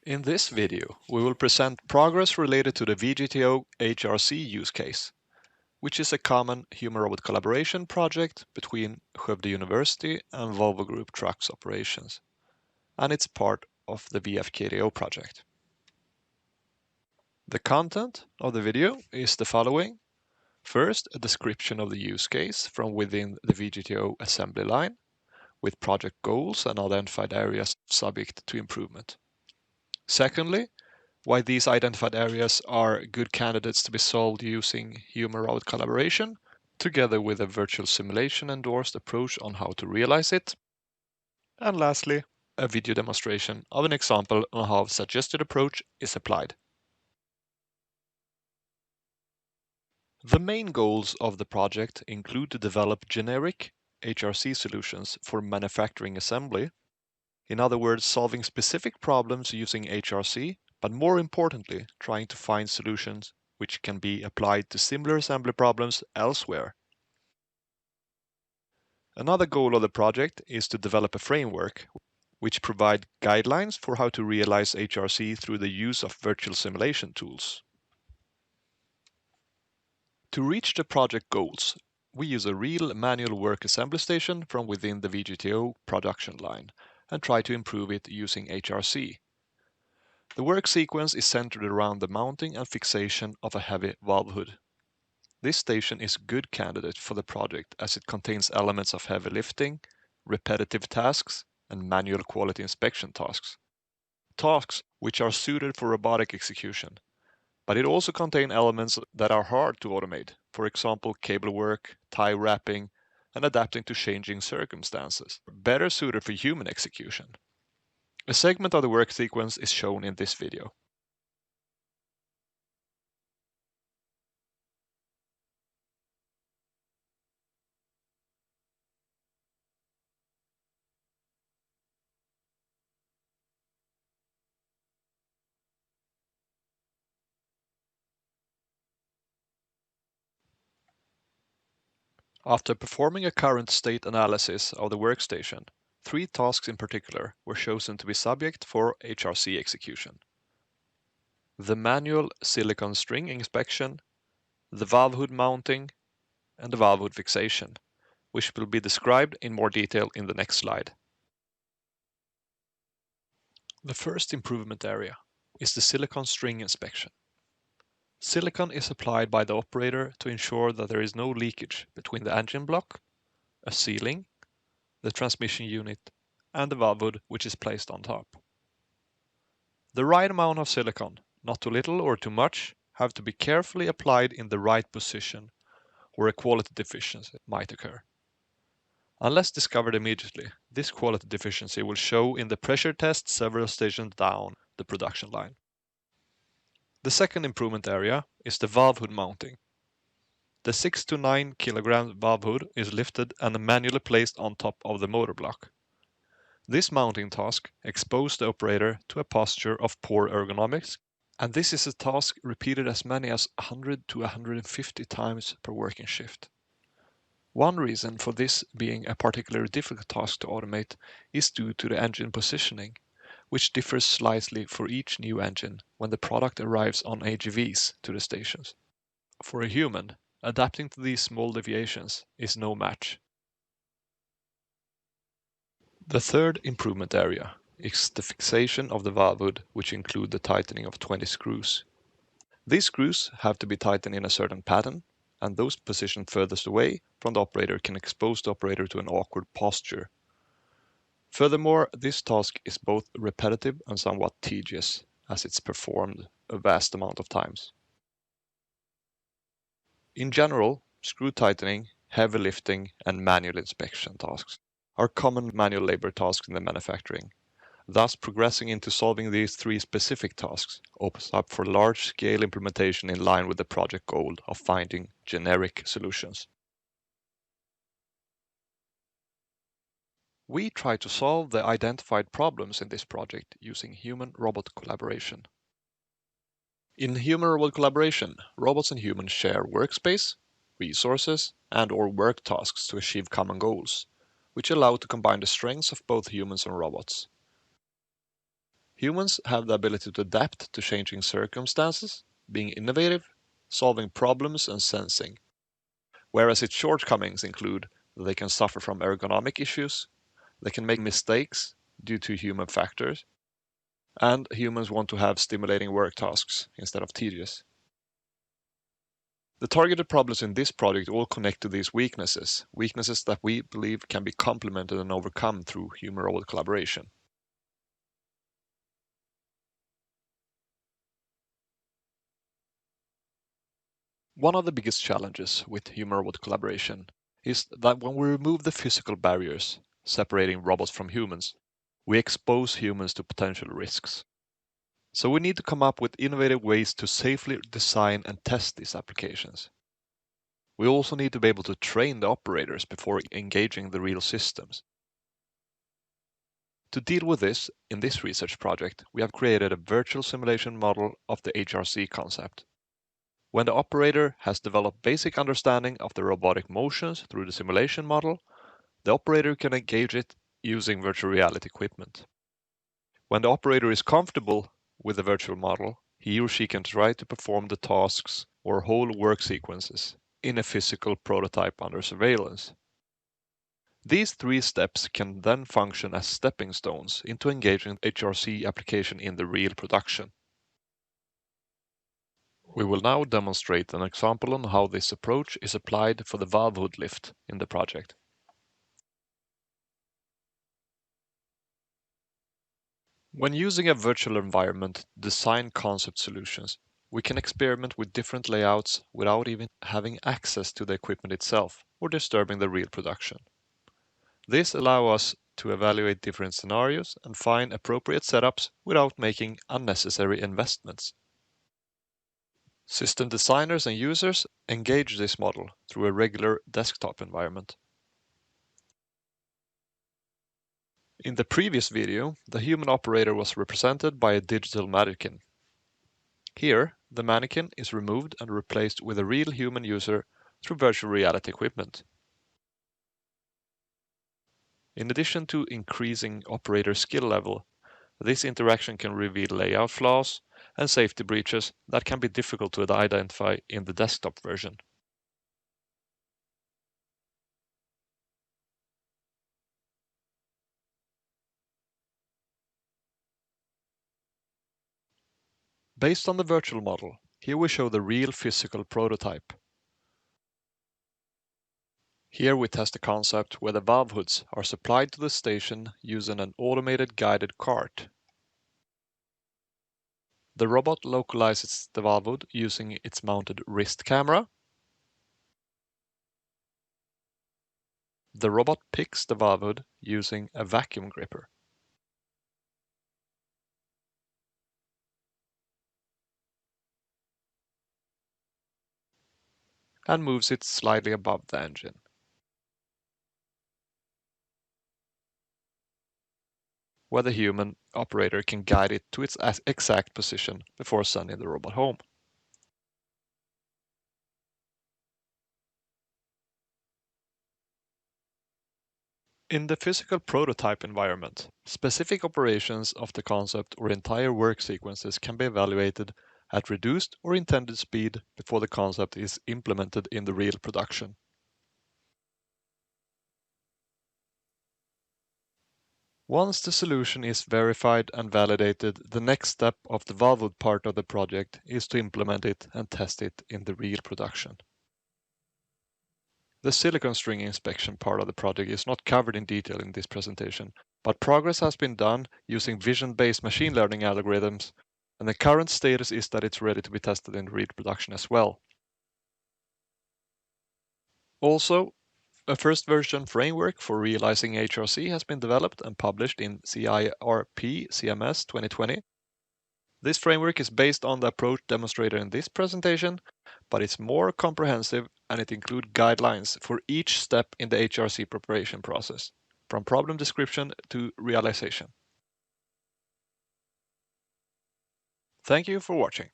In this video, we will present progress related to the VGTO HRC use case, which is a common human-robot collaboration project between Skövde University and Volvo Group trucks operations, and it's part of the VF-KDO project. The content of the video is the following. First, a description of the use case from within the VGTO assembly line, with project goals and identified areas subject to improvement. Secondly, why these identified areas are good candidates to be solved using human-robot collaboration, together with a virtual simulation endorsed approach on how to realize it. And lastly, a video demonstration of an example on how a suggested approach is applied. The main goals of the project include to develop generic HRC solutions for manufacturing assembly. In other words, solving specific problems using HRC, but more importantly, trying to find solutions which can be applied to similar assembly problems elsewhere. Another goal of the project is to develop a framework which provide guidelines for how to realize HRC through the use of virtual simulation tools. To reach the project goals, we use a real manual work assembly station from within the VGTO production line and try to improve it using HRC. The work sequence is centered around the mounting and fixation of a heavy valve hood. This station is a good candidate for the project as it contains elements of heavy lifting, repetitive tasks, and manual quality inspection tasks. Tasks which are suited for robotic execution. But it also contains elements that are hard to automate, for example cable work, tie wrapping, and adapting to changing circumstances, better suited for human execution. A segment of the work sequence is shown in this video. After performing a current state analysis of the workstation, 3 tasks in particular were chosen to be subject for HRC execution. The manual silicon string inspection, the valve hood mounting, and the valve hood fixation, which will be described in more detail in the next slide. The first improvement area is the silicon string inspection. Silicon is applied by the operator to ensure that there is no leakage between the engine block, a sealing, the transmission unit, and the valve hood which is placed on top. The right amount of silicon, not too little or too much, have to be carefully applied in the right position or a quality deficiency might occur. Unless discovered immediately, this quality deficiency will show in the pressure test several stations down the production line. The second improvement area is the valve hood mounting. The 6 to 9 kg valve hood is lifted and manually placed on top of the motor block. This mounting task exposes the operator to a posture of poor ergonomics, and this is a task repeated as many as 100 to 150 times per working shift. One reason for this being a particularly difficult task to automate is due to the engine positioning, which differs slightly for each new engine when the product arrives on AGVs to the stations. For a human, adapting to these small deviations is no match. The third improvement area is the fixation of the valve hood, which include the tightening of 20 screws. These screws have to be tightened in a certain pattern, and those positioned furthest away from the operator can expose the operator to an awkward posture. Furthermore, this task is both repetitive and somewhat tedious, as it's performed a vast amount of times. In general, screw tightening, heavy lifting, and manual inspection tasks are common manual labor tasks in the manufacturing. Thus, progressing into solving these 3 specific tasks opens up for large-scale implementation in line with the project goal of finding generic solutions. We try to solve the identified problems in this project using human-robot collaboration. In human-robot collaboration, robots and humans share workspace, resources, and/or work tasks to achieve common goals, which allow to combine the strengths of both humans and robots. Humans have the ability to adapt to changing circumstances, being innovative, solving problems, and sensing, whereas its shortcomings include that they can suffer from ergonomic issues, they can make mistakes due to human factors, and humans want to have stimulating work tasks instead of tedious. The targeted problems in this project all connect to these weaknesses that we believe can be complemented and overcome through human-robot collaboration. One of the biggest challenges with human-robot collaboration is that when we remove the physical barriers separating robots from humans, we expose humans to potential risks. So we need to come up with innovative ways to safely design and test these applications. We also need to be able to train the operators before engaging the real systems. To deal with this, in this research project, we have created a virtual simulation model of the HRC concept. When the operator has developed basic understanding of the robotic motions through the simulation model, the operator can engage it using virtual reality equipment. When the operator is comfortable with the virtual model, he or she can try to perform the tasks or whole work sequences in a physical prototype under surveillance. These three steps can then function as stepping stones into engaging HRC application in the real production. We will now demonstrate an example on how this approach is applied for the valve hood lift in the project. When using a virtual environment to design concept solutions, we can experiment with different layouts without even having access to the equipment itself or disturbing the real production. This allows us to evaluate different scenarios and find appropriate setups without making unnecessary investments. System designers and users engage this model through a regular desktop environment. In the previous video, the human operator was represented by a digital mannequin. Here, the mannequin is removed and replaced with a real human user through virtual reality equipment. In addition to increasing operator skill level, this interaction can reveal layout flaws and safety breaches that can be difficult to identify in the desktop version. Based on the virtual model, here we show the real physical prototype. Here we test the concept where the valve hoods are supplied to the station using an automated guided cart. The robot localizes the valve hood using its mounted wrist camera. The robot picks the valve hood using a vacuum gripper. And moves it slightly above the engine. Where the human operator can guide it to its exact position before sending the robot home. In the physical prototype environment, specific operations of the concept or entire work sequences can be evaluated at reduced or intended speed before the concept is implemented in the real production. Once the solution is verified and validated, the next step of the valve part of the project is to implement it and test it in the real production. The silicon string inspection part of the project is not covered in detail in this presentation, but progress has been done using vision-based machine learning algorithms, and the current status is that it's ready to be tested in real production as well. Also, a first version framework for realizing HRC has been developed and published in CIRP CMS 2020. This framework is based on the approach demonstrated in this presentation, but it's more comprehensive and it includes guidelines for each step in the HRC preparation process, from problem description to realization. Thank you for watching.